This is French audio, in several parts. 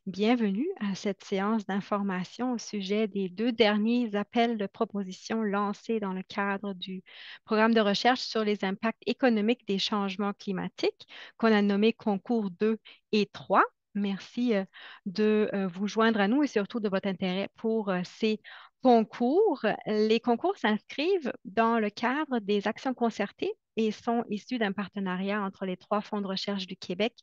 bienvenue à cette séance d'information au sujet des deux derniers appels de propositions lancés dans le cadre du programme de recherche sur les impacts économiques des changements climatiques qu'on a nommé concours 2 et 3. Merci de vous joindre à nous et surtout de votre intérêt pour ces concours. Les concours s'inscrivent dans le cadre des actions concertées et sont issus d'un partenariat entre les trois fonds de recherche du Québec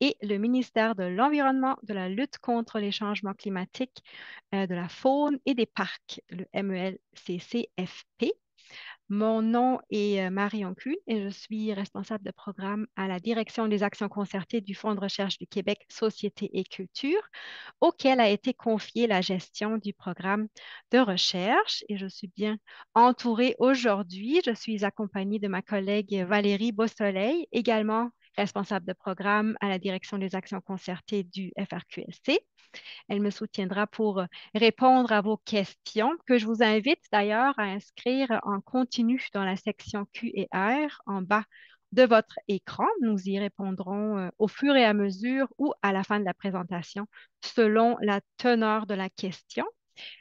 et le ministère de l'Environnement, de la lutte contre les changements climatiques, de la faune et des parcs, le MELCCFP. Mon nom est Marion Kuhn et je suis responsable de programme à la Direction des actions concertées du Fonds de recherche du Québec, Société et Culture, auquel a été confiée la gestion du programme de recherche. Et je suis bien entourée aujourd'hui. Je suis accompagnée de ma collègue Valérie Beausoleil, également responsable de programme à la Direction des actions concertées du FRQSC. Elle me soutiendra pour répondre à vos questions, que je vous invite d'ailleurs à inscrire en continu dans la section Q et R en bas de votre écran. Nous y répondrons au fur et à mesure ou à la fin de la présentation selon la teneur de la question.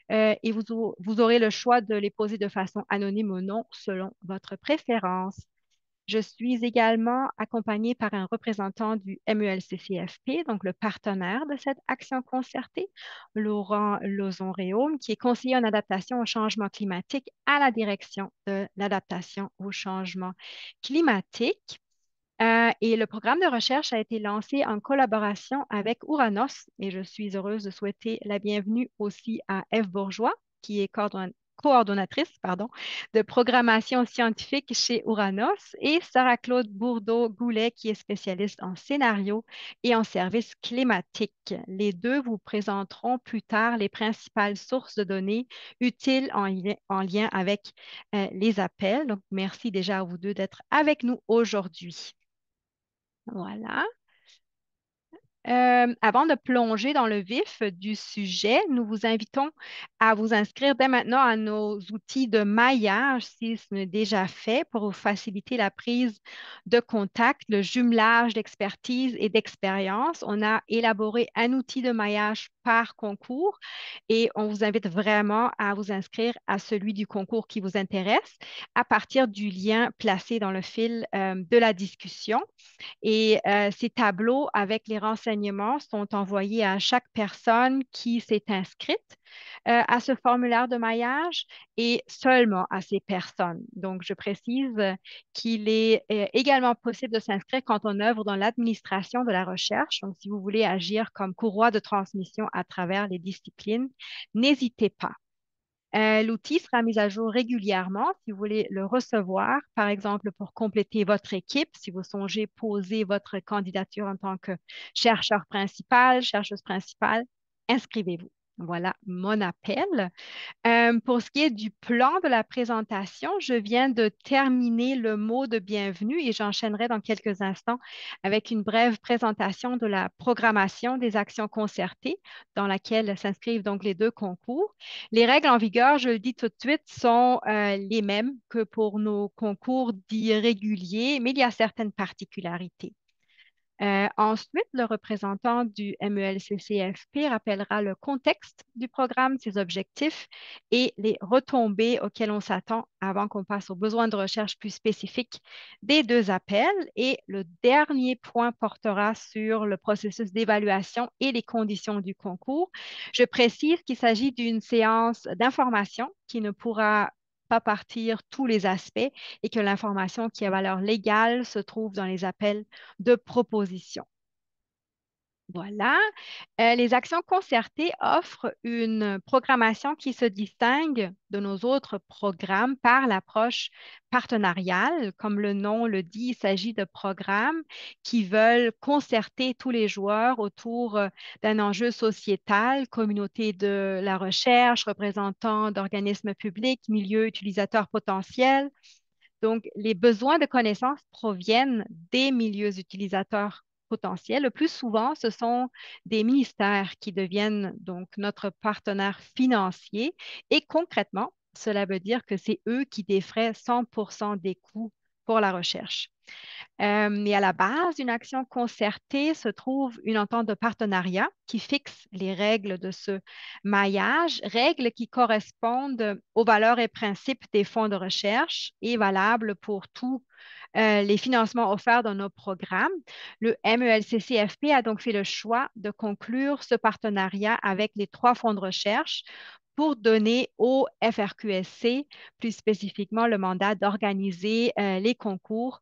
Et vous aurez le choix de les poser de façon anonyme ou non selon votre préférence. Je suis également accompagnée par un représentant du MELCCFP, donc le partenaire de cette action concertée, Laurent Lozon-Réaume, qui est conseiller en adaptation au changement climatique à la direction de l'adaptation au changement climatique. Et le programme de recherche a été lancé en collaboration avec Ouranos et je suis heureuse de souhaiter la bienvenue aussi à Ève Bourgeois, qui est coordonnatrice, pardon, de programmation scientifique chez Ouranos, et Sarah-Claude Bourdeau-Goulet, qui est spécialiste en scénario et en services climatiques. Les deux vous présenteront plus tard les principales sources de données utiles en lien avec les appels. Donc, merci déjà à vous deux d'être avec nous aujourd'hui. Voilà. Avant de plonger dans le vif du sujet, nous vous invitons à vous inscrire dès maintenant à nos outils de maillage, si ce n'est déjà fait, pour vous faciliter la prise de contact, le jumelage d'expertise et d'expérience. On a élaboré un outil de maillage par concours et on vous invite vraiment à vous inscrire à celui du concours qui vous intéresse à partir du lien placé dans le fil de la discussion. Et ces tableaux avec les renseignements sont envoyés à chaque personne qui s'est inscrite à ce formulaire de maillage et seulement à ces personnes. Donc, je précise qu'il est également possible de s'inscrire quand on œuvre dans l'administration de la recherche. Donc, si vous voulez agir comme courroie de transmission à travers les disciplines, n'hésitez pas. L'outil sera mis à jour régulièrement si vous voulez le recevoir, par exemple pour compléter votre équipe, si vous songez poser votre candidature en tant que chercheur principal, chercheuse principale, inscrivez-vous. Voilà mon appel. Pour ce qui est du plan de la présentation, je viens de terminer le mot de bienvenue et j'enchaînerai dans quelques instants avec une brève présentation de la programmation des actions concertées dans laquelle s'inscrivent donc les deux concours. Les règles en vigueur, je le dis tout de suite, sont les mêmes que pour nos concours dits réguliers, mais il y a certaines particularités. Ensuite, le représentant du MELCCFP rappellera le contexte du programme, ses objectifs et les retombées auxquelles on s'attend avant qu'on passe aux besoins de recherche plus spécifiques des deux appels. Et le dernier point portera sur le processus d'évaluation et les conditions du concours. Je précise qu'il s'agit d'une séance d'information qui ne pourra pas partir tous les aspects et que l'information qui a valeur légale se trouve dans les appels de proposition. Voilà. Les actions concertées offrent une programmation qui se distingue de nos autres programmes par l'approche partenariale. Comme le nom le dit, il s'agit de programmes qui veulent concerter tous les joueurs autour d'un enjeu sociétal, communauté de la recherche, représentants d'organismes publics, milieux utilisateurs potentiels. Donc, les besoins de connaissances proviennent des milieux utilisateurs potentiels. Le plus souvent, ce sont des ministères qui deviennent donc notre partenaire financier et concrètement, cela veut dire que c'est eux qui défraient 100% des coûts pour la recherche. Et à la base d'une action concertée se trouve une entente de partenariat qui fixe les règles de ce maillage, règles qui correspondent aux valeurs et principes des fonds de recherche et valables pour tous les financements offerts dans nos programmes. Le MELCCFP a donc fait le choix de conclure ce partenariat avec les trois fonds de recherche pour donner au FRQSC, plus spécifiquement, le mandat d'organiser les concours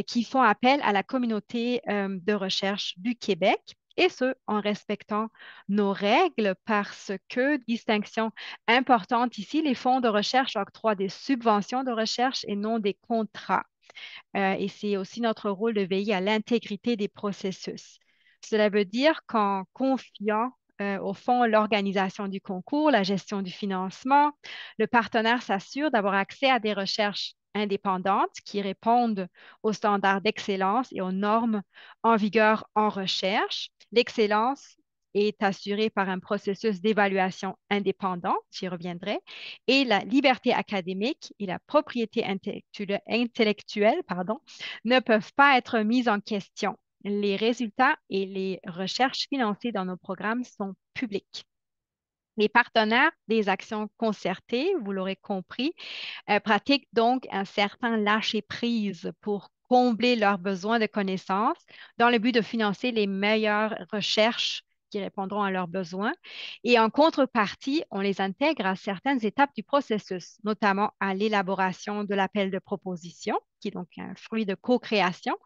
qui font appel à la communauté de recherche du Québec, et ce, en respectant nos règles parce que, distinction importante ici, les fonds de recherche octroient des subventions de recherche et non des contrats. Et c'est aussi notre rôle de veiller à l'intégrité des processus. Cela veut dire qu'en confiant au fond l'organisation du concours, la gestion du financement, le partenaire s'assure d'avoir accès à des recherches indépendantes qui répondent aux standards d'excellence et aux normes en vigueur en recherche. L'excellence est assurée par un processus d'évaluation indépendant, j'y reviendrai, et la liberté académique et la propriété intellectuelle, pardon, ne peuvent pas être mises en question. Les résultats et les recherches financées dans nos programmes sont publics. Les partenaires des actions concertées, vous l'aurez compris, pratiquent donc un certain lâcher-prise pour combler leurs besoins de connaissances dans le but de financer les meilleures recherches qui répondront à leurs besoins. Et en contrepartie, on les intègre à certaines étapes du processus, notamment à l'élaboration de l'appel de proposition, qui est donc un fruit de co-création,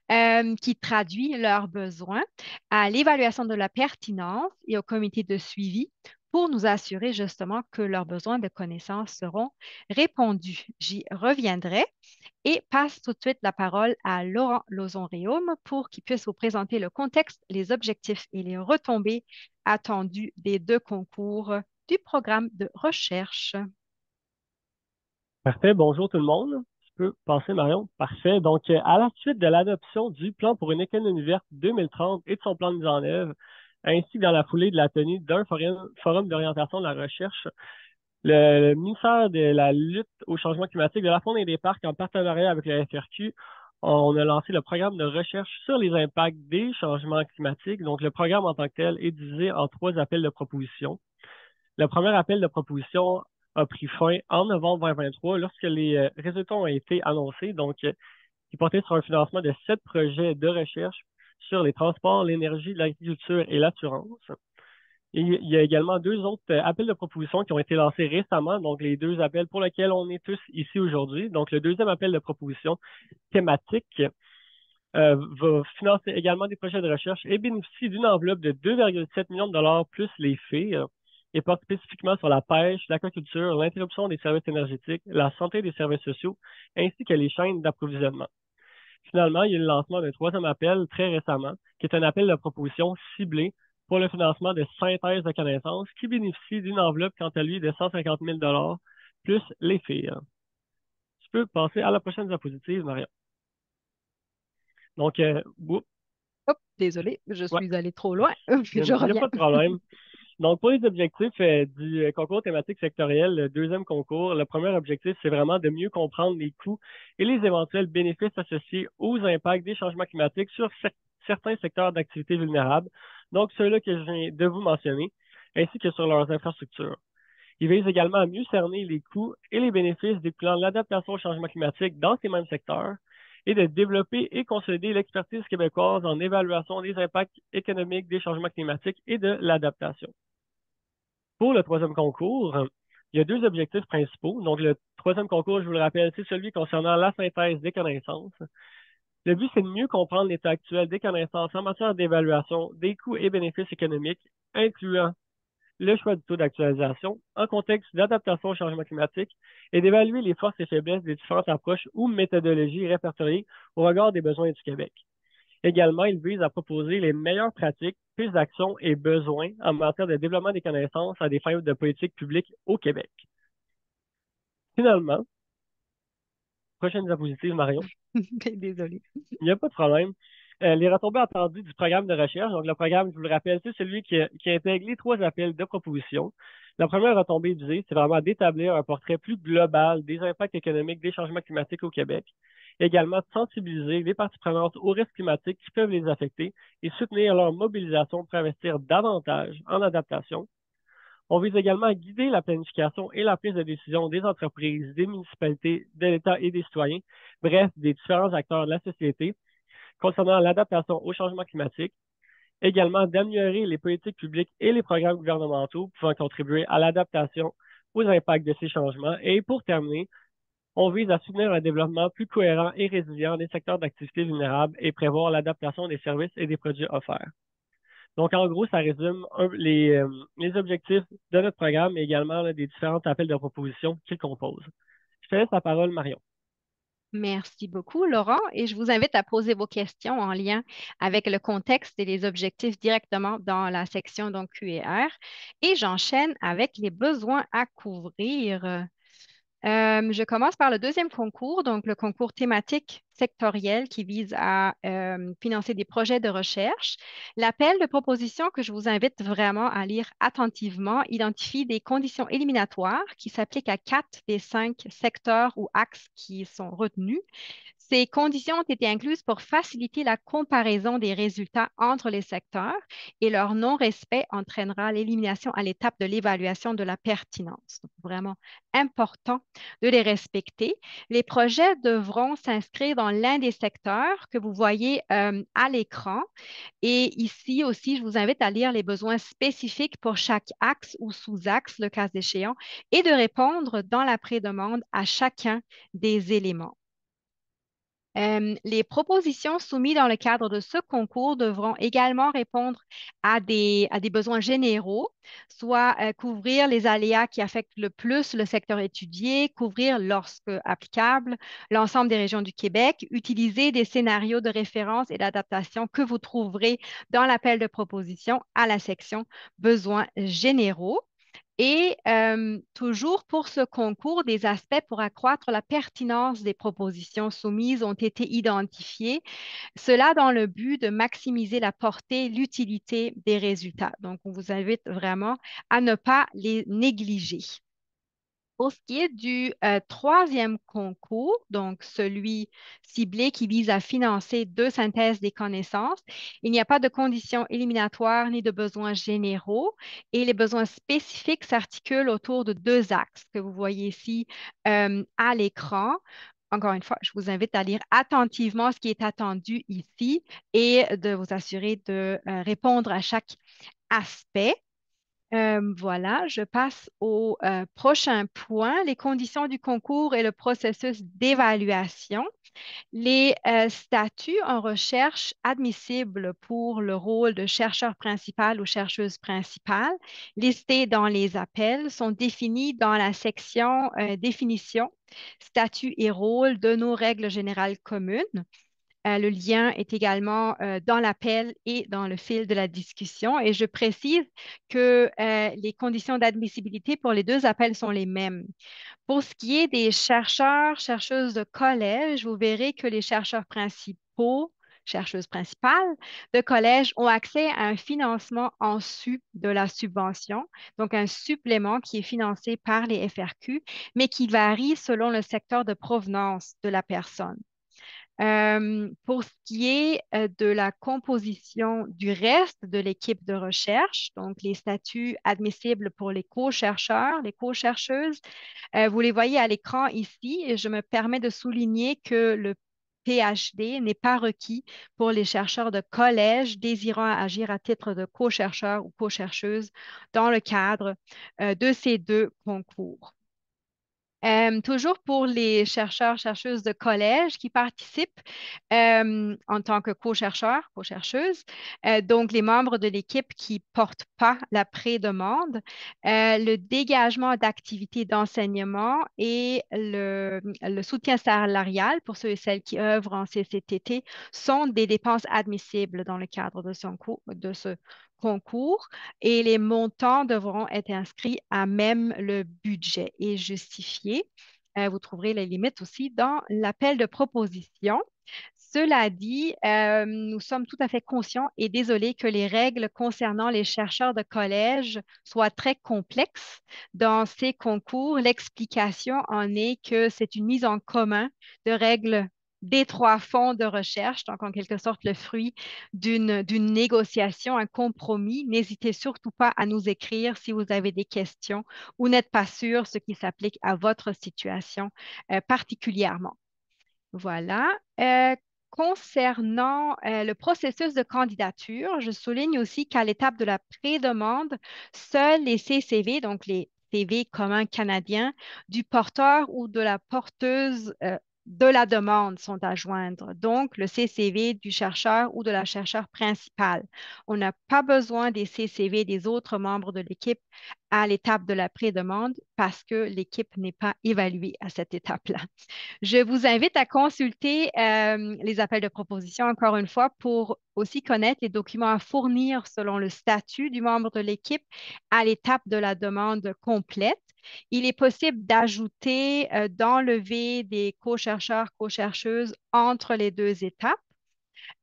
qui traduit leurs besoins, à l'évaluation de la pertinence et au comité de suivi pour nous assurer justement que leurs besoins de connaissances seront répondus. J'y reviendrai et passe tout de suite la parole à Laurent Lozon-Réaume pour qu'il puisse vous présenter le contexte, les objectifs et les retombées attendues des deux concours du programme de recherche. Parfait, bonjour tout le monde. Tu peux passer, Marion. Parfait. Donc, à la suite de l'adoption du plan pour une économie verte 2030 et de son plan de mise en œuvre, ainsi que dans la foulée de la tenue d'un forum d'orientation de la recherche, le ministère de la lutte au changement climatique de la Faune et des Parcs, en partenariat avec la FRQ, on a lancé le programme de recherche sur les impacts des changements climatiques. Donc, le programme en tant que tel est divisé en trois appels de propositions. Le premier appel de proposition a pris fin en novembre 2023 lorsque les résultats ont été annoncés, donc qui portait sur un financement de 7 projets de recherche sur les transports, l'énergie, l'agriculture et l'assurance. Il y a également deux autres appels de proposition qui ont été lancés récemment, donc les deux appels pour lesquels on est tous ici aujourd'hui. Donc, le deuxième appel de proposition thématique va financer également des projets de recherche et bénéficie d'une enveloppe de 2,7 millions de dollars plus les frais et porte spécifiquement sur la pêche, l'aquaculture, l'interruption des services énergétiques, la santé des services sociaux, ainsi que les chaînes d'approvisionnement. Finalement, il y a eu le lancement d'un troisième appel très récemment, qui est un appel de proposition ciblé pour le financement de synthèse de connaissances qui bénéficie d'une enveloppe, quant à lui, de 150 000 dollars plus les frais. Tu peux passer à la prochaine diapositive, Maria. Donc, Hop, désolé, je ouais, suis allée trop loin. il Je n'y a reviens. pas de problème. Donc, pour les objectifs du concours thématique sectoriel, le deuxième concours, le premier objectif, c'est vraiment de mieux comprendre les coûts et les éventuels bénéfices associés aux impacts des changements climatiques sur certains secteurs d'activité vulnérables, donc ceux-là que je viens de vous mentionner, ainsi que sur leurs infrastructures. Il vise également à mieux cerner les coûts et les bénéfices découlant de l'adaptation au changement climatique dans ces mêmes secteurs et de développer et consolider l'expertise québécoise en évaluation des impacts économiques des changements climatiques et de l'adaptation. Pour le troisième concours, il y a deux objectifs principaux. Donc, le troisième concours, je vous le rappelle, c'est celui concernant la synthèse des connaissances. Le but, c'est de mieux comprendre l'état actuel des connaissances en matière d'évaluation des coûts et bénéfices économiques, incluant le choix du taux d'actualisation en contexte d'adaptation au changement climatique et d'évaluer les forces et faiblesses des différentes approches ou méthodologies répertoriées au regard des besoins du Québec. Également, il vise à proposer les meilleures pratiques, pistes d'action et besoins en matière de développement des connaissances à des fins de politique publique au Québec. Finalement, prochaine diapositive, Marion. Désolée. Il n'y a pas de problème. Les retombées attendues du programme de recherche. Donc, le programme, je vous le rappelle, c'est celui qui intègre les trois appels de proposition. La première retombée visée, c'est vraiment d'établir un portrait plus global des impacts économiques des changements climatiques au Québec Également, sensibiliser les parties prenantes aux risques climatiques qui peuvent les affecter et soutenir leur mobilisation pour investir davantage en adaptation. On vise également à guider la planification et la prise de décision des entreprises, des municipalités, de l'État et des citoyens, bref, des différents acteurs de la société concernant l'adaptation au changement climatique. Également, d'améliorer les politiques publiques et les programmes gouvernementaux pouvant contribuer à l'adaptation aux impacts de ces changements. Et pour terminer, on vise à soutenir un développement plus cohérent et résilient des secteurs d'activité vulnérables et prévoir l'adaptation des services et des produits offerts. Donc, en gros, ça résume les objectifs de notre programme, mais également là, des différents appels de propositions qu'il compose. Je te laisse la parole, Marion. Merci beaucoup, Laurent, et je vous invite à poser vos questions en lien avec le contexte et les objectifs directement dans la section donc Q&R. Et j'enchaîne avec les besoins à couvrir. Je commence par le deuxième concours, donc le concours thématique sectoriel qui vise à financer des projets de recherche. L'appel de proposition que je vous invite vraiment à lire attentivement identifie des conditions éliminatoires qui s'appliquent à 4 des 5 secteurs ou axes qui sont retenus. Ces conditions ont été incluses pour faciliter la comparaison des résultats entre les secteurs et leur non-respect entraînera l'élimination à l'étape de l'évaluation de la pertinence. Donc, vraiment important de les respecter. Les projets devront s'inscrire dans l'un des secteurs que vous voyez à l'écran. Et ici aussi, je vous invite à lire les besoins spécifiques pour chaque axe ou sous-axe, le cas échéant, et de répondre dans la prédemande à chacun des éléments. Les propositions soumises dans le cadre de ce concours devront également répondre à des besoins généraux, soit couvrir les aléas qui affectent le plus le secteur étudié, couvrir, lorsque applicable, l'ensemble des régions du Québec, utiliser des scénarios de référence et d'adaptation que vous trouverez dans l'appel de proposition à la section besoins généraux. Et toujours pour ce concours, des aspects pour accroître la pertinence des propositions soumises ont été identifiés, cela dans le but de maximiser la portée, l'utilité des résultats. Donc, on vous invite vraiment à ne pas les négliger. Pour ce qui est du troisième concours, donc celui ciblé qui vise à financer 2 synthèses des connaissances, il n'y a pas de conditions éliminatoires ni de besoins généraux et les besoins spécifiques s'articulent autour de 2 axes que vous voyez ici à l'écran. Encore une fois, je vous invite à lire attentivement ce qui est attendu ici et de vous assurer de répondre à chaque aspect. Voilà, je passe au prochain point, les conditions du concours et le processus d'évaluation. Les statuts en recherche admissibles pour le rôle de chercheur principal ou chercheuse principale listés dans les appels sont définis dans la section définition, statut et rôle de nos règles générales communes. Le lien est également dans l'appel et dans le fil de la discussion. Et je précise que les conditions d'admissibilité pour les 2 appels sont les mêmes. Pour ce qui est des chercheurs, chercheuses de collège, vous verrez que les chercheurs principaux, chercheuses principales de collège ont accès à un financement en sus de la subvention, donc un supplément qui est financé par les FRQ, mais qui varie selon le secteur de provenance de la personne. Pour ce qui est de la composition du reste de l'équipe de recherche, donc les statuts admissibles pour les co-chercheurs, les co-chercheuses, vous les voyez à l'écran ici et je me permets de souligner que le PhD n'est pas requis pour les chercheurs de collège désirant agir à titre de co-chercheur ou co-chercheuse dans le cadre de ces 2 concours. Toujours pour les chercheurs, chercheuses de collège qui participent en tant que co-chercheurs, co-chercheuses, donc les membres de l'équipe qui ne portent pas la pré-demande, le dégagement d'activités d'enseignement et le soutien salarial pour ceux et celles qui œuvrent en CCTT sont des dépenses admissibles dans le cadre de ce concours et les montants devront être inscrits à même le budget et justifiés. Vous trouverez les limites aussi dans l'appel de proposition. Cela dit, nous sommes tout à fait conscients et désolés que les règles concernant les chercheurs de collège soient très complexes dans ces concours. L'explication en est que c'est une mise en commun de règles des trois fonds de recherche, donc en quelque sorte le fruit d'une négociation, un compromis. N'hésitez surtout pas à nous écrire si vous avez des questions ou n'êtes pas sûr ce qui s'applique à votre situation particulièrement. Voilà. Concernant le processus de candidature, je souligne aussi qu'à l'étape de la pré-demande, seuls les CCV, donc les CV communs canadiens, du porteur ou de la porteuse de la demande sont à joindre. Donc, le CCV du chercheur ou de la chercheure principale. On n'a pas besoin des CCV des autres membres de l'équipe à l'étape de la pré-demande parce que l'équipe n'est pas évaluée à cette étape-là. Je vous invite à consulter les appels de proposition, encore une fois, pour aussi connaître les documents à fournir selon le statut du membre de l'équipe à l'étape de la demande complète. Il est possible d'ajouter, d'enlever des co-chercheurs, co-chercheuses entre les deux étapes.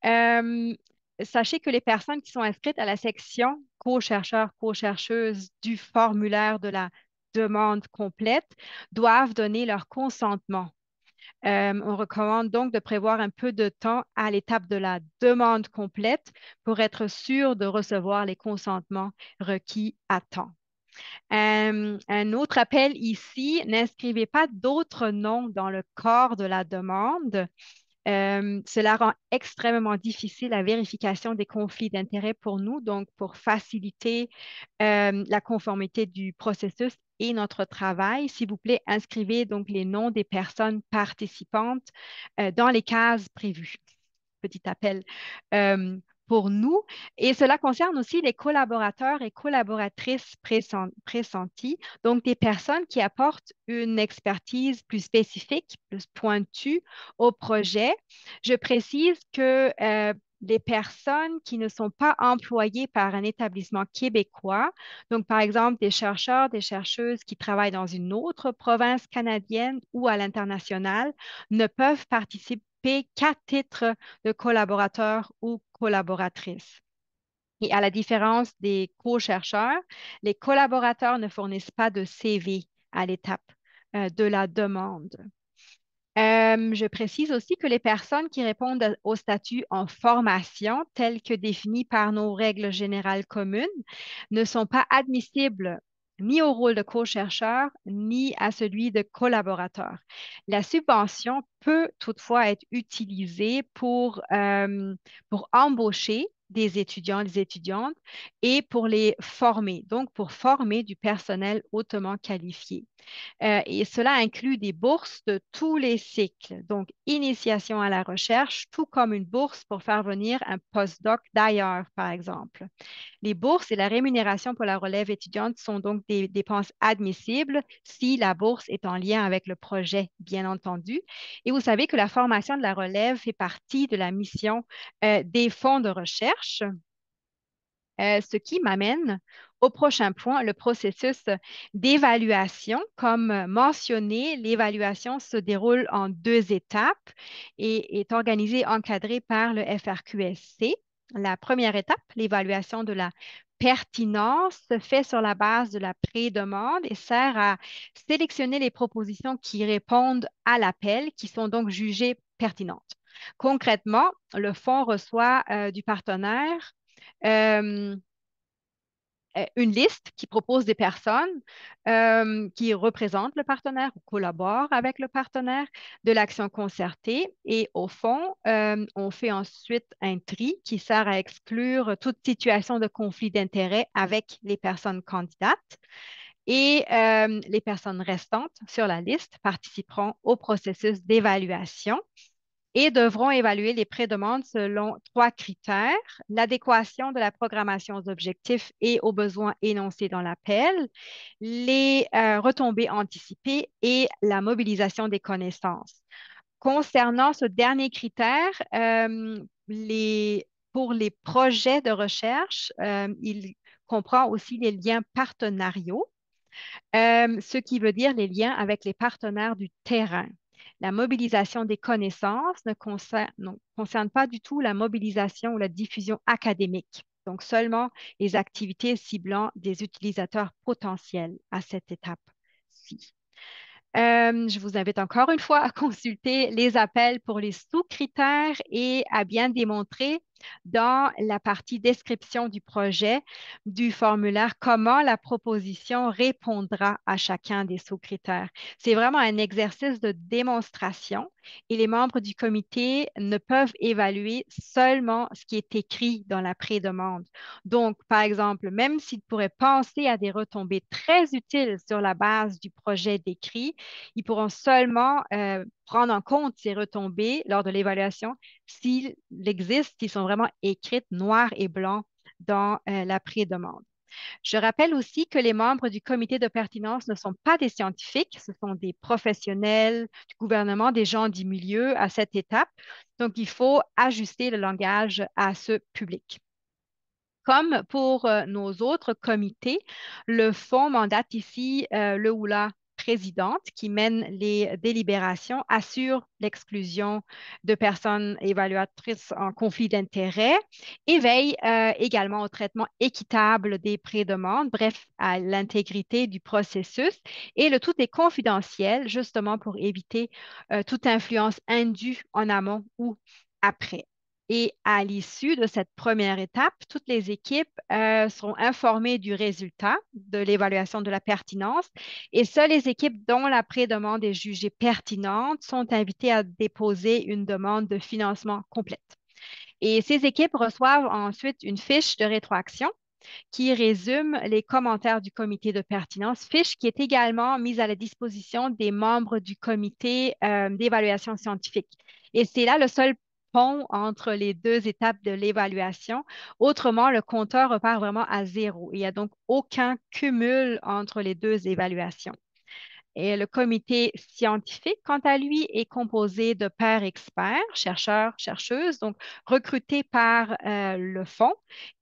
Euh, Sachez que les personnes qui sont inscrites à la section co-chercheurs, co-chercheuses du formulaire de la demande complète doivent donner leur consentement. On recommande donc de prévoir un peu de temps à l'étape de la demande complète pour être sûr de recevoir les consentements requis à temps. Un autre appel ici, n'inscrivez pas d'autres noms dans le corps de la demande. Cela rend extrêmement difficile la vérification des conflits d'intérêts pour nous, donc pour faciliter la conformité du processus et notre travail. S'il vous plaît, inscrivez donc les noms des personnes participantes dans les cases prévues. Petit appel euh, pour nous. Et cela concerne aussi les collaborateurs et collaboratrices pressentis, donc des personnes qui apportent une expertise plus spécifique, plus pointue au projet. Je précise que les personnes qui ne sont pas employées par un établissement québécois, donc par exemple des chercheurs, des chercheuses qui travaillent dans une autre province canadienne ou à l'international, ne peuvent participer qu'à titre de collaborateurs ou collaboratrices. Et à la différence des co-chercheurs, les collaborateurs ne fournissent pas de CV à l'étape de la demande. Je précise aussi que les personnes qui répondent au statut en formation, tel que défini par nos règles générales communes, ne sont pas admissibles ni au rôle de co-chercheur, ni à celui de collaborateur. La subvention peut toutefois être utilisée pour embaucher des étudiants, des étudiantes et pour les former, donc pour former du personnel hautement qualifié. Et cela inclut des bourses de tous les cycles, donc initiation à la recherche, tout comme une bourse pour faire venir un postdoc d'ailleurs, par exemple. Les bourses et la rémunération pour la relève étudiante sont donc des dépenses admissibles si la bourse est en lien avec le projet, bien entendu. Et vous savez que la formation de la relève fait partie de la mission des fonds de recherche. Ce qui m'amène au prochain point, le processus d'évaluation. Comme mentionné, l'évaluation se déroule en deux étapes et est organisée, encadrée par le FRQSC. La première étape, l'évaluation de la pertinence, se fait sur la base de la pré-demande et sert à sélectionner les propositions qui répondent à l'appel, qui sont donc jugées pertinentes. Concrètement, le fonds reçoit du partenaire euh, une liste qui propose des personnes qui représentent le partenaire ou collaborent avec le partenaire de l'action concertée. Et au fond, on fait ensuite un tri qui sert à exclure toute situation de conflit d'intérêt avec les personnes candidates. Et les personnes restantes sur la liste participeront au processus d'évaluation et devront évaluer les prédemandes selon trois critères: l'adéquation de la programmation aux objectifs et aux besoins énoncés dans l'appel, les retombées anticipées et la mobilisation des connaissances. Concernant ce dernier critère, pour les projets de recherche, il comprend aussi les liens partenariaux, ce qui veut dire les liens avec les partenaires du terrain. La mobilisation des connaissances ne concerne pas du tout la mobilisation ou la diffusion académique, donc seulement les activités ciblant des utilisateurs potentiels à cette étape-ci. Je vous invite encore une fois à consulter les appels pour les sous-critères et à bien démontrer dans la partie description du projet du formulaire comment la proposition répondra à chacun des sous-critères. C'est vraiment un exercice de démonstration et les membres du comité ne peuvent évaluer seulement ce qui est écrit dans la pré-demande. Donc, par exemple, même s'ils pourraient penser à des retombées très utiles sur la base du projet décrit, ils pourront seulement prendre en compte ces retombées lors de l'évaluation s'il existe, s'ils sont vraiment écrites noir et blanc dans la pré-demande. Je rappelle aussi que les membres du comité de pertinence ne sont pas des scientifiques, ce sont des professionnels du gouvernement, des gens du milieu à cette étape. Donc, il faut ajuster le langage à ce public. Comme pour nos autres comités, le fonds mandate ici le ou la présidente qui mène les délibérations, assure l'exclusion de personnes évaluatrices en conflit d'intérêts et veille également au traitement équitable des pré-demandes, bref, à l'intégrité du processus. Et le tout est confidentiel, justement pour éviter toute influence indue en amont ou après. Et à l'issue de cette première étape, toutes les équipes seront informées du résultat de l'évaluation de la pertinence et seules les équipes dont la pré-demande est jugée pertinente sont invitées à déposer une demande de financement complète. Et ces équipes reçoivent ensuite une fiche de rétroaction qui résume les commentaires du comité de pertinence, fiche qui est également mise à la disposition des membres du comité d'évaluation scientifique. Et c'est là le seul pont entre les deux étapes de l'évaluation. Autrement, le compteur repart vraiment à zéro. Il n'y a donc aucun cumul entre les deux évaluations. Et le comité scientifique, quant à lui, est composé de pairs experts, chercheurs, chercheuses, donc recrutés par le fonds.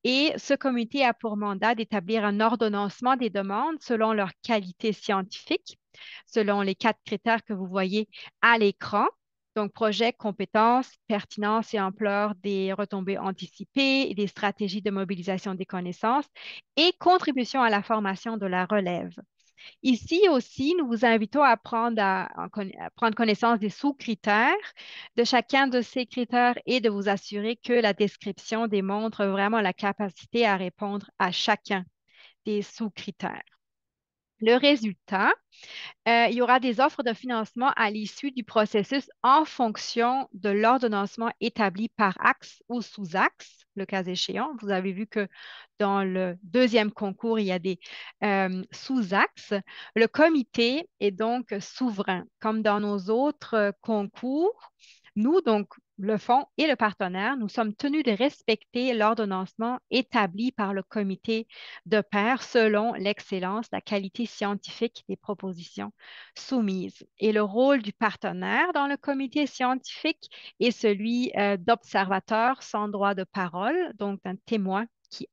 Et ce comité a pour mandat d'établir un ordonnancement des demandes selon leur qualité scientifique, selon les 4 critères que vous voyez à l'écran. Donc, projet, compétences, pertinence et ampleur des retombées anticipées, des stratégies de mobilisation des connaissances et contribution à la formation de la relève. Ici aussi, nous vous invitons à à prendre connaissance des sous-critères de chacun de ces critères et de vous assurer que la description démontre vraiment la capacité à répondre à chacun des sous-critères. Le résultat, il y aura des offres de financement à l'issue du processus en fonction de l'ordonnancement établi par axe ou sous-axe, le cas échéant. Vous avez vu que dans le deuxième concours, il y a des sous-axes. Le comité est donc souverain, comme dans nos autres concours. Nous, donc, le fonds et le partenaire, nous sommes tenus de respecter l'ordonnancement établi par le comité de pairs selon l'excellence, la qualité scientifique des propositions soumises. Et le rôle du partenaire dans le comité scientifique est celui d'observateur sans droit de parole, donc d'un témoin qui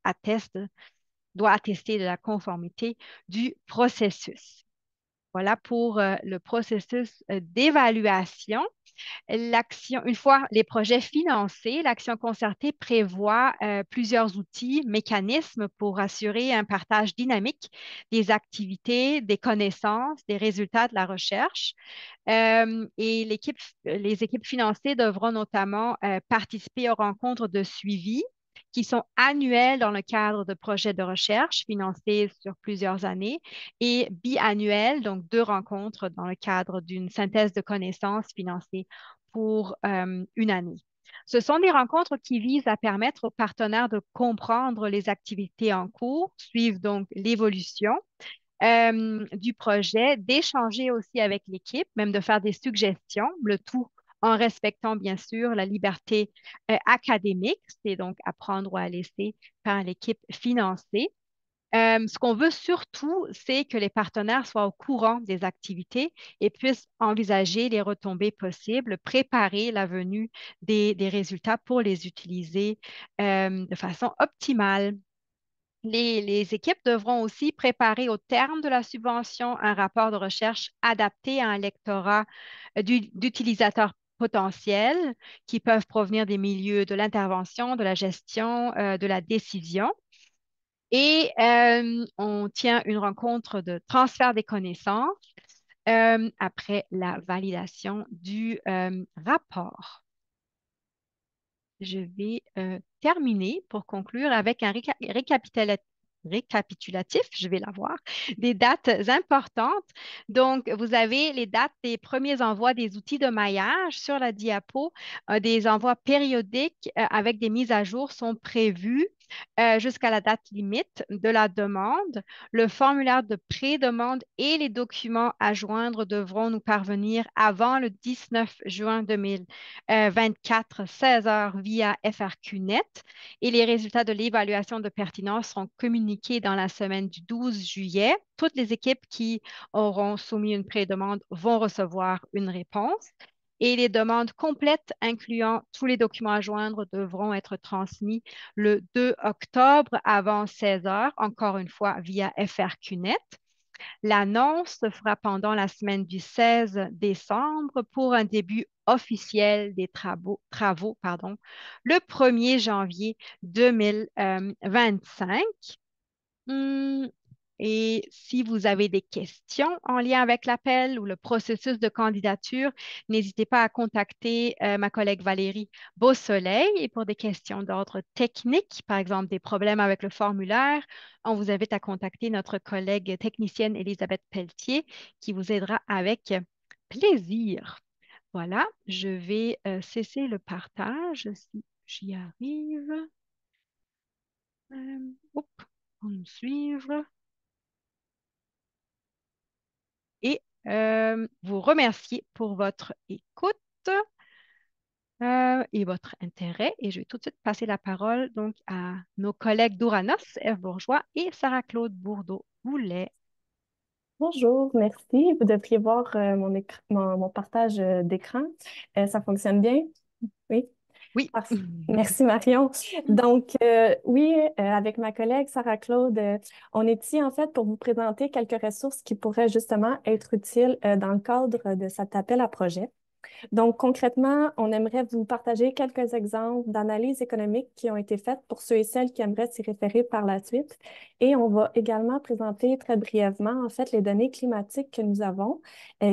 doit attester de la conformité du processus. Voilà pour le processus d'évaluation. Une fois les projets financés, l'action concertée prévoit plusieurs outils, mécanismes pour assurer un partage dynamique des activités, des connaissances, des résultats de la recherche. Et les équipes financées devront notamment participer aux rencontres de suivi qui sont annuelles dans le cadre de projets de recherche financés sur plusieurs années et biannuelles, donc 2 rencontres dans le cadre d'une synthèse de connaissances financée pour une année. Ce sont des rencontres qui visent à permettre aux partenaires de comprendre les activités en cours, suivre donc l'évolution du projet, d'échanger aussi avec l'équipe, même de faire des suggestions, le tout en respectant bien sûr la liberté académique, c'est donc à prendre ou à laisser par l'équipe financée. Ce qu'on veut surtout, c'est que les partenaires soient au courant des activités et puissent envisager les retombées possibles, préparer la venue des résultats pour les utiliser de façon optimale. Les équipes devront aussi préparer au terme de la subvention un rapport de recherche adapté à un lectorat d'utilisateurs potentiels qui peuvent provenir des milieux de l'intervention, de la gestion, de la décision. Et on tient une rencontre de transfert des connaissances après la validation du rapport. Je vais terminer pour conclure avec un récapitulatif, je vais l'avoir, des dates importantes. Donc, vous avez les dates des premiers envois des outils de maillage sur la diapo. Des envois périodiques avec des mises à jour sont prévus jusqu'à la date limite de la demande. Le formulaire de pré-demande et les documents à joindre devront nous parvenir avant le 19 juin 2024, 16 heures via FRQNet. Et les résultats de l'évaluation de pertinence seront communiqués dans la semaine du 12 juillet. Toutes les équipes qui auront soumis une pré-demande vont recevoir une réponse. Et les demandes complètes, incluant tous les documents à joindre, devront être transmis le 2 octobre avant 16 heures, encore une fois via FRQNet. L'annonce se fera pendant la semaine du 16 décembre pour un début officiel des travaux le 1er janvier 2025. Hmm, Et si vous avez des questions en lien avec l'appel ou le processus de candidature, n'hésitez pas à contacter ma collègue Valérie Beausoleil. Et pour des questions d'ordre technique, par exemple des problèmes avec le formulaire, on vous invite à contacter notre collègue technicienne Elisabeth Pelletier qui vous aidera avec plaisir. Voilà, je vais cesser le partage si j'y arrive. Hop, on nous suivre. Et vous remercier pour votre écoute et votre intérêt. Et je vais tout de suite passer la parole donc à nos collègues d'Ouranos, Eve Bourgeois et Sarah-Claude Bourdeau-Boulet. Bonjour, merci. Vous devriez voir mon partage d'écran. Ça fonctionne bien? Oui. Oui. Parfait. Merci Marion. Donc, oui, avec ma collègue Sarah-Claude, on est ici en fait pour vous présenter quelques ressources qui pourraient justement être utiles dans le cadre de cet appel à projet. Donc, concrètement, on aimerait vous partager quelques exemples d'analyses économiques qui ont été faites pour ceux et celles qui aimeraient s'y référer par la suite. Et on va également présenter très brièvement, en fait, les données climatiques que nous avons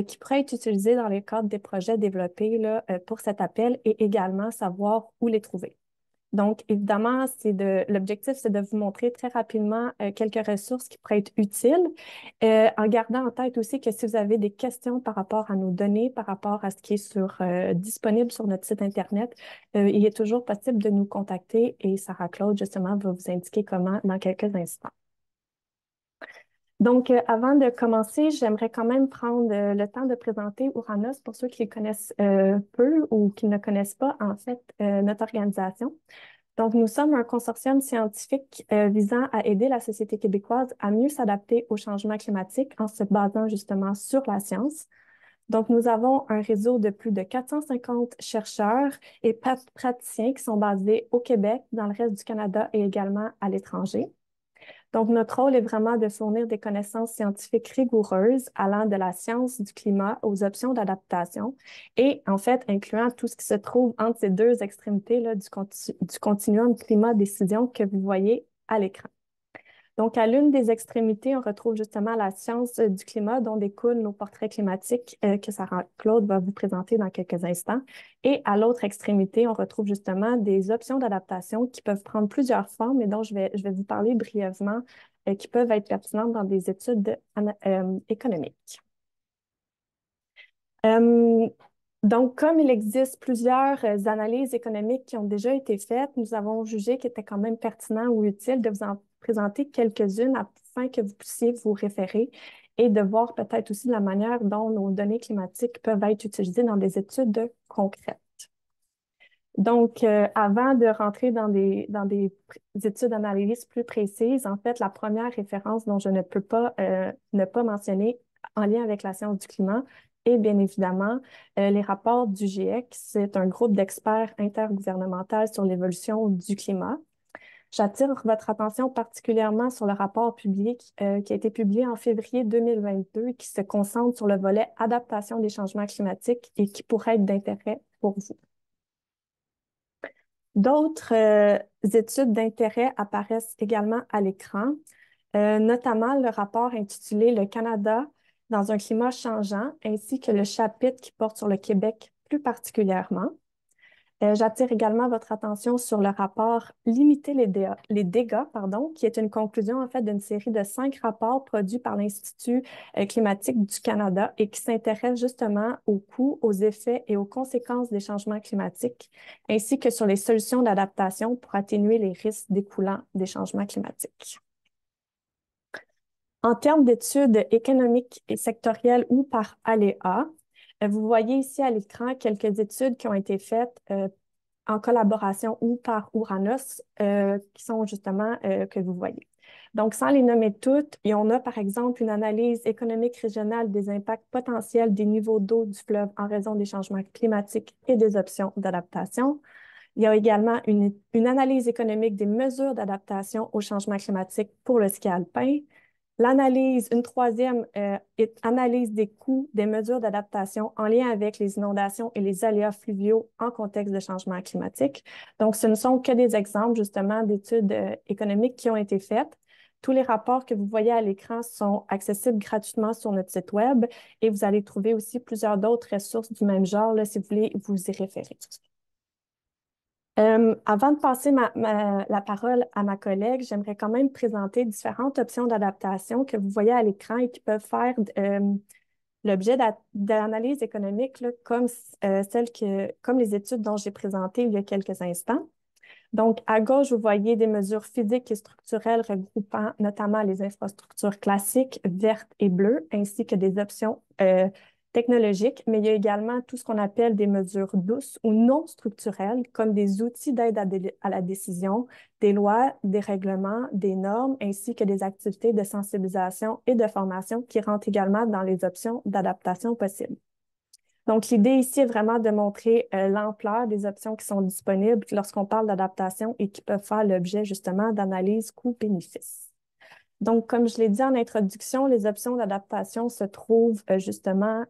qui pourraient être utilisées dans le cadre des projets développés là, pour cet appel et également savoir où les trouver. Donc, évidemment, l'objectif, c'est de vous montrer très rapidement quelques ressources qui pourraient être utiles, en gardant en tête aussi que si vous avez des questions par rapport à nos données, par rapport à ce qui est disponible sur notre site Internet, il est toujours possible de nous contacter et Sarah-Claude, justement, va vous indiquer comment dans quelques instants. Donc, avant de commencer, j'aimerais quand même prendre le temps de présenter Ouranos pour ceux qui les connaissent peu ou qui ne connaissent pas, en fait, notre organisation. Donc, nous sommes un consortium scientifique visant à aider la société québécoise à mieux s'adapter au changement climatique en se basant justement sur la science. Donc, nous avons un réseau de plus de 450 chercheurs et praticiens qui sont basés au Québec, dans le reste du Canada et également à l'étranger. Donc, notre rôle est vraiment de fournir des connaissances scientifiques rigoureuses allant de la science du climat aux options d'adaptation et, en fait, incluant tout ce qui se trouve entre ces deux extrémités là, du continuum climat-décision que vous voyez à l'écran. Donc, à l'une des extrémités, on retrouve justement la science du climat dont découlent nos portraits climatiques que Sarah-Claude va vous présenter dans quelques instants. Et à l'autre extrémité, on retrouve justement des options d'adaptation qui peuvent prendre plusieurs formes et dont je vais vous parler brièvement, qui peuvent être pertinentes dans des études économiques. Donc, comme il existe plusieurs analyses économiques qui ont déjà été faites, nous avons jugé qu'il était quand même pertinent ou utile de vous en présenter quelques-unes afin que vous puissiez vous référer et de voir peut-être aussi la manière dont nos données climatiques peuvent être utilisées dans des études concrètes. Donc, avant de rentrer dans des études d'analyse plus précises, en fait, la première référence dont je ne peux pas ne pas mentionner en lien avec la science du climat est bien évidemment les rapports du GIEC. C'est un groupe d'experts intergouvernemental sur l'évolution du climat. J'attire votre attention particulièrement sur le rapport publié qui a été publié en février 2022 qui se concentre sur le volet adaptation des changements climatiques et qui pourrait être d'intérêt pour vous. D'autres études d'intérêt apparaissent également à l'écran, notamment le rapport intitulé « Le Canada dans un climat changeant, ainsi que le chapitre qui porte sur le Québec plus particulièrement. J'attire également votre attention sur le rapport Limiter les dégâts, pardon, qui est une conclusion en fait d'une série de 5 rapports produits par l'Institut climatique du Canada et qui s'intéresse justement aux coûts, aux effets et aux conséquences des changements climatiques, ainsi que sur les solutions d'adaptation pour atténuer les risques découlant des changements climatiques. En termes d'études économiques et sectorielles ou par aléa, vous voyez ici à l'écran quelques études qui ont été faites en collaboration ou par Ouranos, qui sont justement que vous voyez. Donc, sans les nommer toutes, et on a par exemple une analyse économique régionale des impacts potentiels des niveaux d'eau du fleuve en raison des changements climatiques et des options d'adaptation. Il y a également une analyse économique des mesures d'adaptation au changement climatique pour le ski alpin. L'analyse, une troisième analyse des coûts des mesures d'adaptation en lien avec les inondations et les aléas fluviaux en contexte de changement climatique. Donc, ce ne sont que des exemples justement d'études économiques qui ont été faites. Tous les rapports que vous voyez à l'écran sont accessibles gratuitement sur notre site Web et vous allez trouver aussi plusieurs d'autres ressources du même genre là, si vous voulez vous y référer. Avant de passer la parole à ma collègue, j'aimerais quand même présenter différentes options d'adaptation que vous voyez à l'écran et qui peuvent faire l'objet d'analyses économiques là, comme, comme les études dont j'ai présentées il y a quelques instants. Donc, à gauche, vous voyez des mesures physiques et structurelles regroupant notamment les infrastructures classiques, vertes et bleues, ainsi que des options technologiques, mais il y a également tout ce qu'on appelle des mesures douces ou non structurelles, comme des outils d'aide à la décision, des lois, des règlements, des normes, ainsi que des activités de sensibilisation et de formation qui rentrent également dans les options d'adaptation possibles. Donc, l'idée ici est vraiment de montrer l'ampleur des options qui sont disponibles lorsqu'on parle d'adaptation et qui peuvent faire l'objet justement d'analyses coûts-bénéfices. Donc, comme je l'ai dit en introduction, les options d'adaptation se trouvent justement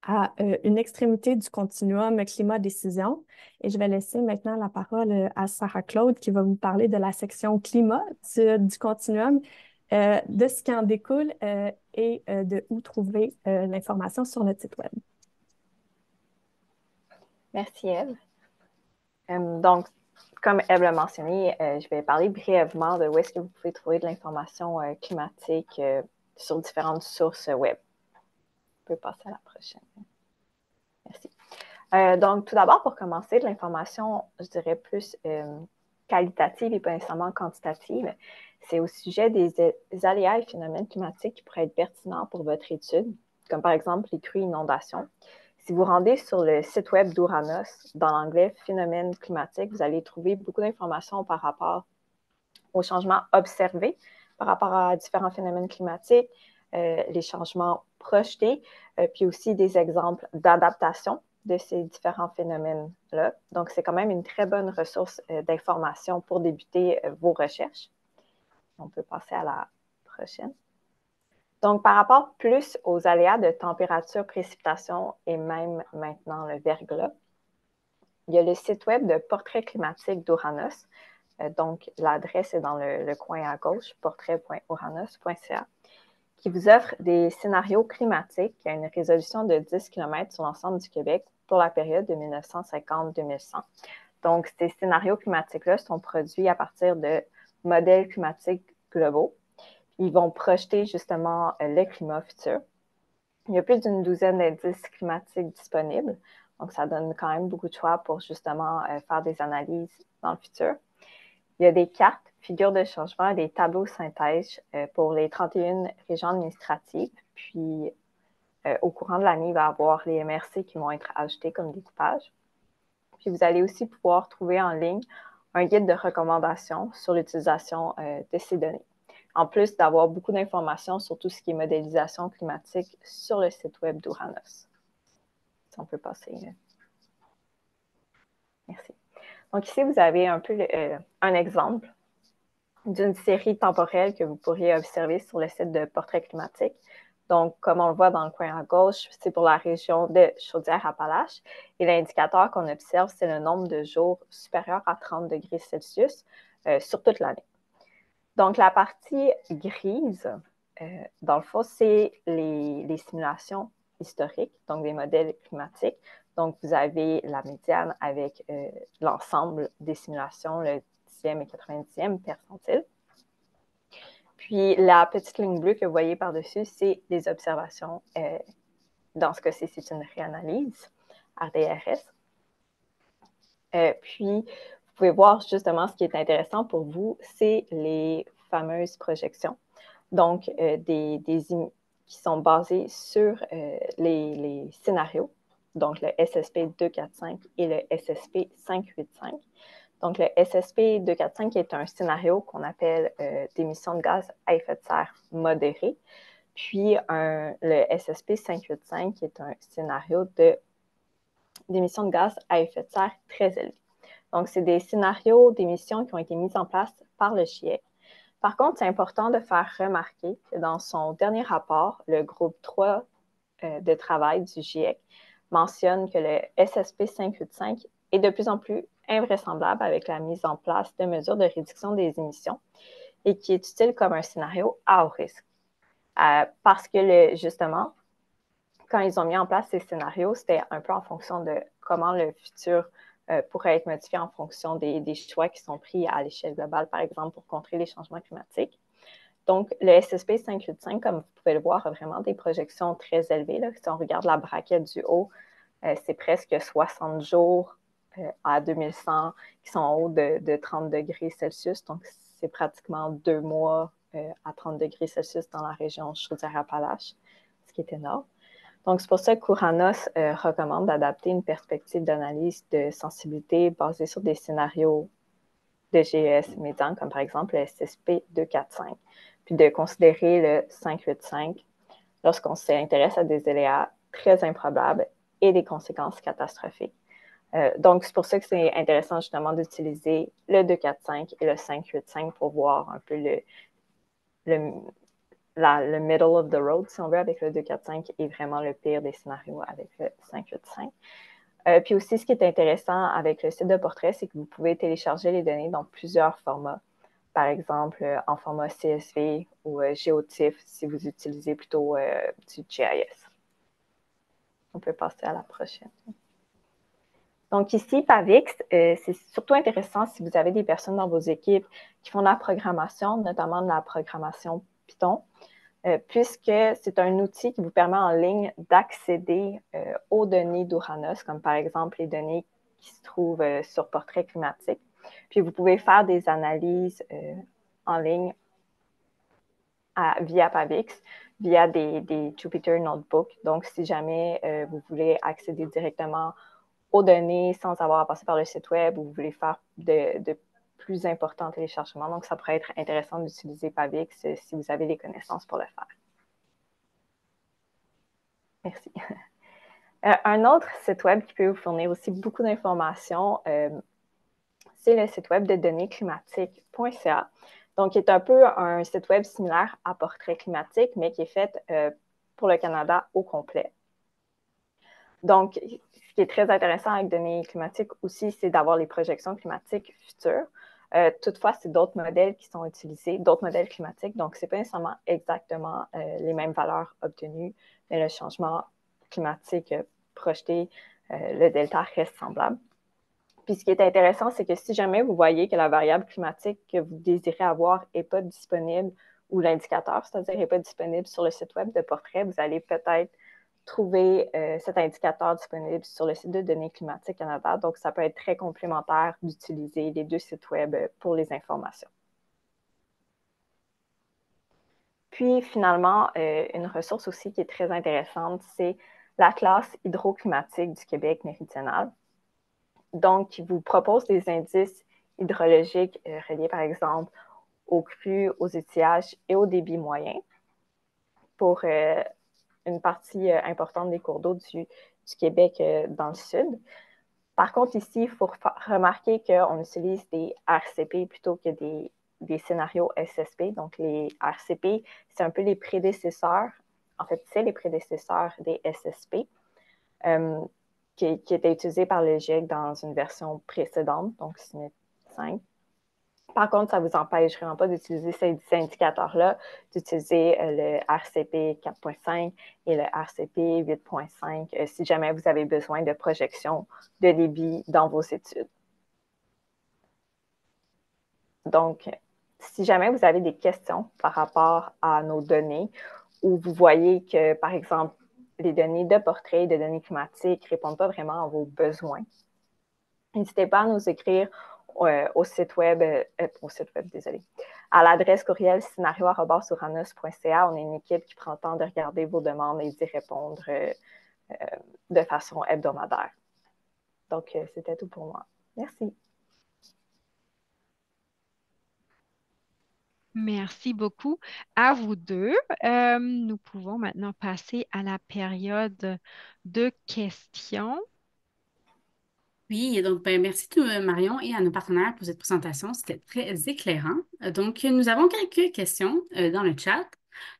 à une extrémité du continuum climat-décision. Et je vais laisser maintenant la parole à Sarah-Claude qui va vous parler de la section climat du continuum, de ce qui en découle et de où trouver l'information sur notre site Web. Merci, Ève. Donc, comme Ève l'a mentionné, je vais parler brièvement de où est-ce que vous pouvez trouver de l'information climatique sur différentes sources web. On peut passer à la prochaine. Merci. Donc, tout d'abord, pour commencer, de l'information, je dirais plus qualitative et pas nécessairement quantitative. C'est au sujet des aléas et phénomènes climatiques qui pourraient être pertinents pour votre étude, comme par exemple les crues et inondations. Si vous rendez sur le site web d'Ouranos, dans l'onglet « Phénomènes climatiques », vous allez trouver beaucoup d'informations par rapport aux changements observés, par rapport à différents phénomènes climatiques, les changements projetés, puis aussi des exemples d'adaptation de ces différents phénomènes-là. Donc, c'est quand même une très bonne ressource d'information pour débuter vos recherches. On peut passer à la prochaine. Donc, par rapport plus aux aléas de température, précipitation et même maintenant le verglas, il y a le site web de Portrait climatique d'Ouranos. Donc, l'adresse est dans le coin à gauche, portrait.ouranos.ca, qui vous offre des scénarios climatiques à une résolution de 10 km sur l'ensemble du Québec pour la période de 1950-2100. Donc, ces scénarios climatiques-là sont produits à partir de modèles climatiques globaux. Ils vont projeter justement le climat futur. Il y a plus d'une douzaine d'indices climatiques disponibles, donc ça donne quand même beaucoup de choix pour justement faire des analyses dans le futur. Il y a des cartes, figures de changement et des tableaux synthèse pour les 31 régions administratives. Puis, au courant de l'année, il va y avoir les MRC qui vont être ajoutés comme découpage. Puis, vous allez aussi pouvoir trouver en ligne un guide de recommandations sur l'utilisation de ces données. En plus d'avoir beaucoup d'informations sur tout ce qui est modélisation climatique sur le site web d'Ouranos. Si on peut passer. Merci. Donc ici, vous avez un peu un exemple d'une série temporelle que vous pourriez observer sur le site de Portrait climatique. Donc, comme on le voit dans le coin à gauche, c'est pour la région de Chaudière-Appalaches. Et l'indicateur qu'on observe, c'est le nombre de jours supérieur à 30 degrés Celsius sur toute l'année. Donc, la partie grise, dans le fond, c'est les simulations historiques, donc des modèles climatiques. Donc, vous avez la médiane avec l'ensemble des simulations, le 10e et 90e percentile. Puis, la petite ligne bleue que vous voyez par-dessus, c'est les observations. Dans ce cas-ci, c'est une réanalyse, RDRS. Puis, vous pouvez voir justement ce qui est intéressant pour vous, c'est les fameuses projections. Donc, qui sont basées sur les scénarios, donc le SSP 245 et le SSP 585. Donc, le SSP 245 est un scénario qu'on appelle d'émissions de gaz à effet de serre modéré, puis le SSP 585 est un scénario d'émissions de gaz à effet de serre très élevé. Donc, c'est des scénarios d'émissions qui ont été mis en place par le GIEC. Par contre, c'est important de faire remarquer que dans son dernier rapport, le groupe 3 de travail du GIEC mentionne que le SSP 585 est de plus en plus invraisemblable avec la mise en place de mesures de réduction des émissions et qui est utile comme un scénario à haut risque. Parce que, justement, quand ils ont mis en place ces scénarios, c'était un peu en fonction de comment le futur pourrait être modifié en fonction des choix qui sont pris à l'échelle globale, par exemple, pour contrer les changements climatiques. Donc, le SSP 585, comme vous pouvez le voir, a vraiment des projections très élevées. Là. Si on regarde la braquette du haut, c'est presque 60 jours à 2100 qui sont en haut de 30 degrés Celsius. Donc, c'est pratiquement 2 mois à 30 degrés Celsius dans la région Chaudière-Appalaches, ce qui est énorme. Donc, c'est pour ça que Kouranos recommande d'adapter une perspective d'analyse de sensibilité basée sur des scénarios de GES médian, comme par exemple le SSP 245, puis de considérer le 585 lorsqu'on s'intéresse à des aléas très improbables et des conséquences catastrophique. Donc, c'est pour ça que c'est intéressant justement d'utiliser le 245 et le 585 pour voir un peu le middle of the road, si on veut, avec le 245 et vraiment le pire des scénarios avec le 585. Puis aussi, ce qui est intéressant avec le site de portrait, c'est que vous pouvez télécharger les données dans plusieurs formats. Par exemple, en format CSV ou GeoTIFF si vous utilisez plutôt du GIS. On peut passer à la prochaine. Donc ici, Pavix, c'est surtout intéressant si vous avez des personnes dans vos équipes qui font de la programmation, notamment de la programmation Python, puisque c'est un outil qui vous permet en ligne d'accéder aux données d'Ouranos, comme par exemple les données qui se trouvent sur Portrait climatique. Puis vous pouvez faire des analyses en ligne via Pavix, via des Jupyter Notebook. Donc, si jamais vous voulez accéder directement aux données sans avoir à passer par le site web ou vous voulez faire de plus importants téléchargements. Donc, ça pourrait être intéressant d'utiliser Pavix si vous avez les connaissances pour le faire. Merci. Un autre site web qui peut vous fournir aussi beaucoup d'informations, c'est le site web de donnéesclimatiques.ca. Donc, qui est un peu un site web similaire à Portrait climatique, mais qui est fait pour le Canada au complet. Donc, ce qui est très intéressant avec données climatiques aussi, c'est d'avoir les projections climatiques futures. Toutefois, c'est d'autres modèles qui sont utilisés, d'autres modèles climatiques. Donc, ce n'est pas nécessairement exactement les mêmes valeurs obtenues, mais le changement climatique projeté, le delta reste semblable. Puis, ce qui est intéressant, c'est que si jamais vous voyez que la variable climatique que vous désirez avoir n'est pas disponible, ou l'indicateur, c'est-à-dire n'est pas disponible sur le site web de Portrait, vous allez peut-être trouver cet indicateur disponible sur le site de Données climatiques Canada. Donc, ça peut être très complémentaire d'utiliser les deux sites web pour les informations. Puis, finalement, une ressource aussi qui est très intéressante, c'est l'Atlas hydroclimatique du Québec méridional. Donc, qui vous propose des indices hydrologiques reliés, par exemple, aux crues, aux étiages et au débit moyen pour une partie importante des cours d'eau du Québec dans le sud. Par contre, ici, il faut remarquer qu'on utilise des RCP plutôt que des scénarios SSP. Donc, les RCP, c'est un peu les prédécesseurs. En fait, c'est les prédécesseurs des SSP qui étaient utilisés par le GIEC dans une version précédente, donc SNIP 5. Par contre, ça ne vous empêche vraiment pas d'utiliser ces indicateurs-là, d'utiliser le RCP 4.5 et le RCP 8.5 si jamais vous avez besoin de projection de débit dans vos études. Donc, si jamais vous avez des questions par rapport à nos données ou vous voyez que, par exemple, les données de portrait, de données climatiques ne répondent pas vraiment à vos besoins, n'hésitez pas à nous écrire au site web, désolé, à l'adresse courriel scenario@uranos.ca. On est une équipe qui prend le temps de regarder vos demandes et d'y répondre de façon hebdomadaire. Donc, c'était tout pour moi. Merci. Merci beaucoup à vous deux. Nous pouvons maintenant passer à la période de questions. Oui, et donc ben, merci tout, Marion et à nos partenaires pour cette présentation. C'était très éclairant. Donc, nous avons quelques questions dans le chat.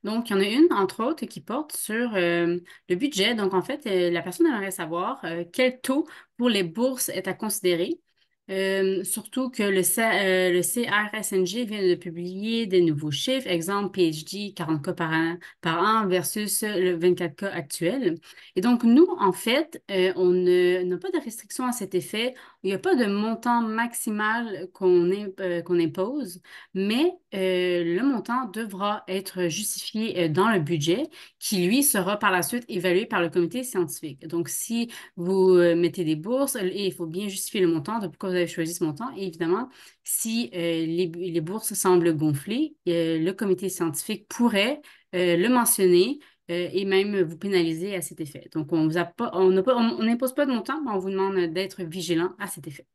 Donc, il y en a une, entre autres, qui porte sur le budget. Donc, en fait, la personne aimerait savoir quel taux pour les bourses est à considérer. Surtout que le CRSNG vient de publier des nouveaux chiffres, exemple PhD 40 cas par an versus le 24 cas actuel. Et donc, nous, en fait, on n'a pas de restriction à cet effet. Il n'y a pas de montant maximal qu'on impose, mais le montant devra être justifié dans le budget qui, lui, sera par la suite évalué par le comité scientifique. Donc, si vous mettez des bourses, et il faut bien justifier le montant de pourquoi vous avez choisi ce montant. Et évidemment, si les bourses semblent gonfler, le comité scientifique pourrait le mentionner et même vous pénaliser à cet effet. Donc, on vous a pas, on n'a pas, on n'impose pas de montant, mais on vous demande d'être vigilant à cet effet.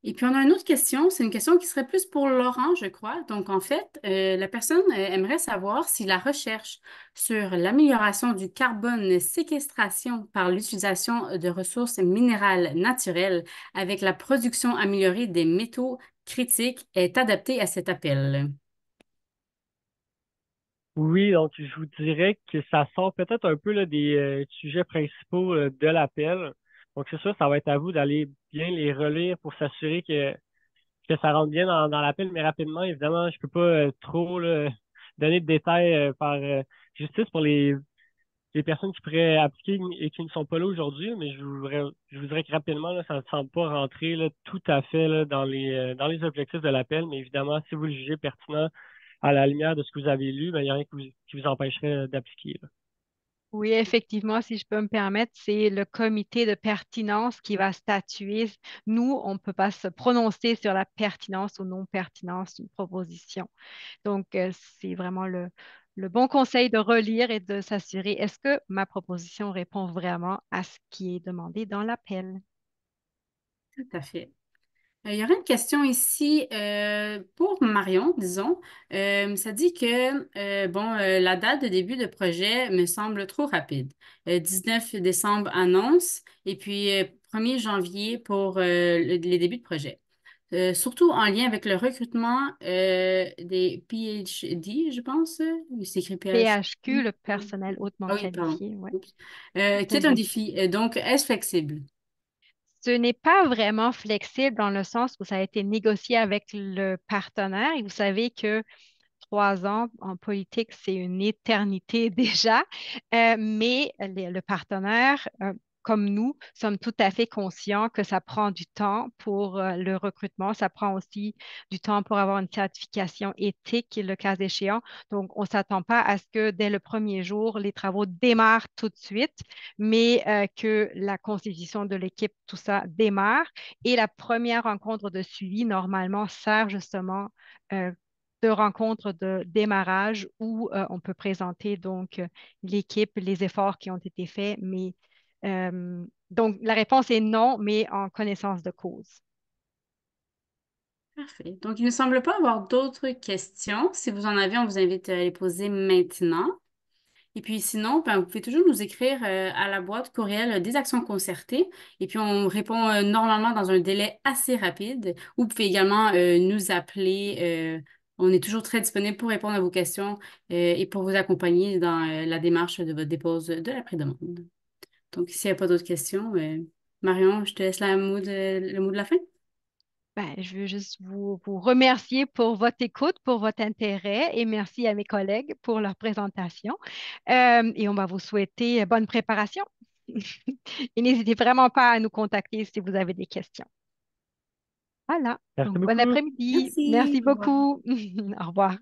Et puis, on a une autre question. C'est une question qui serait plus pour Laurent, je crois. Donc, en fait, la personne aimerait savoir si la recherche sur l'amélioration du carbone séquestration par l'utilisation de ressources minérales naturelles avec la production améliorée des métaux critiques est adaptée à cet appel. Oui, donc je vous dirais que ça sort peut-être un peu là, des sujets principaux de l'appel. Donc c'est sûr, ça va être à vous d'aller bien les relire pour s'assurer que ça rentre bien dans l'appel, mais rapidement, évidemment, je peux pas trop là, donner de détails par justice pour les personnes qui pourraient appliquer et qui ne sont pas là aujourd'hui, mais je vous dirais que rapidement, là, ça ne semble pas rentrer là, tout à fait là, dans les objectifs de l'appel, mais évidemment, si vous le jugez pertinent à la lumière de ce que vous avez lu, ben, il n'y a rien qui vous empêcherait d'appliquer, là. Oui, effectivement, si je peux me permettre, c'est le comité de pertinence qui va statuer. Nous, on ne peut pas se prononcer sur la pertinence ou non-pertinence d'une proposition. Donc, c'est vraiment le bon conseil de relire et de s'assurer, est-ce que ma proposition répond vraiment à ce qui est demandé dans l'appel? Tout à fait. Il y aurait une question ici pour Marion, disons. Ça dit que la date de début de projet me semble trop rapide. 19 décembre annonce et puis 1er janvier pour les débuts de projet. Surtout en lien avec le recrutement des PhD, je pense. C'est écrit PHQ, PhD. le personnel hautement Ah oui, pardon. qualifié, ouais. Oups. Qui est un défi. Donc, est-ce flexible? Ce n'est pas vraiment flexible dans le sens où ça a été négocié avec le partenaire et vous savez que 3 ans en politique, c'est une éternité déjà. Mais le partenaire, comme nous, sommes tout à fait conscients que ça prend du temps pour le recrutement. Ça prend aussi du temps pour avoir une certification éthique, le cas échéant. Donc, on ne s'attend pas à ce que dès le premier jour, les travaux démarrent tout de suite, mais que la constitution de l'équipe, tout ça démarre. Et la première rencontre de suivi, normalement, sert justement euh, de rencontres de démarrage où on peut présenter donc l'équipe, les efforts qui ont été faits, mais donc la réponse est non, mais en connaissance de cause. Parfait. Donc, il ne semble pas avoir d'autres questions. Si vous en avez, on vous invite à les poser maintenant. Et puis sinon, ben, vous pouvez toujours nous écrire à la boîte courriel des actions concertées. Et puis on répond normalement dans un délai assez rapide. Ou vous pouvez également nous appeler. On est toujours très disponible pour répondre à vos questions et pour vous accompagner dans la démarche de votre dépose de la prédemande. Donc, s'il n'y a pas d'autres questions, Marion, je te laisse le mot de la fin. Je veux juste vous remercier pour votre écoute, pour votre intérêt et merci à mes collègues pour leur présentation. Et on va vous souhaiter bonne préparation. Et n'hésitez vraiment pas à nous contacter si vous avez des questions. Voilà. Merci Donc, bon beaucoup. après-midi. Merci. Merci Au revoir. beaucoup. Au revoir.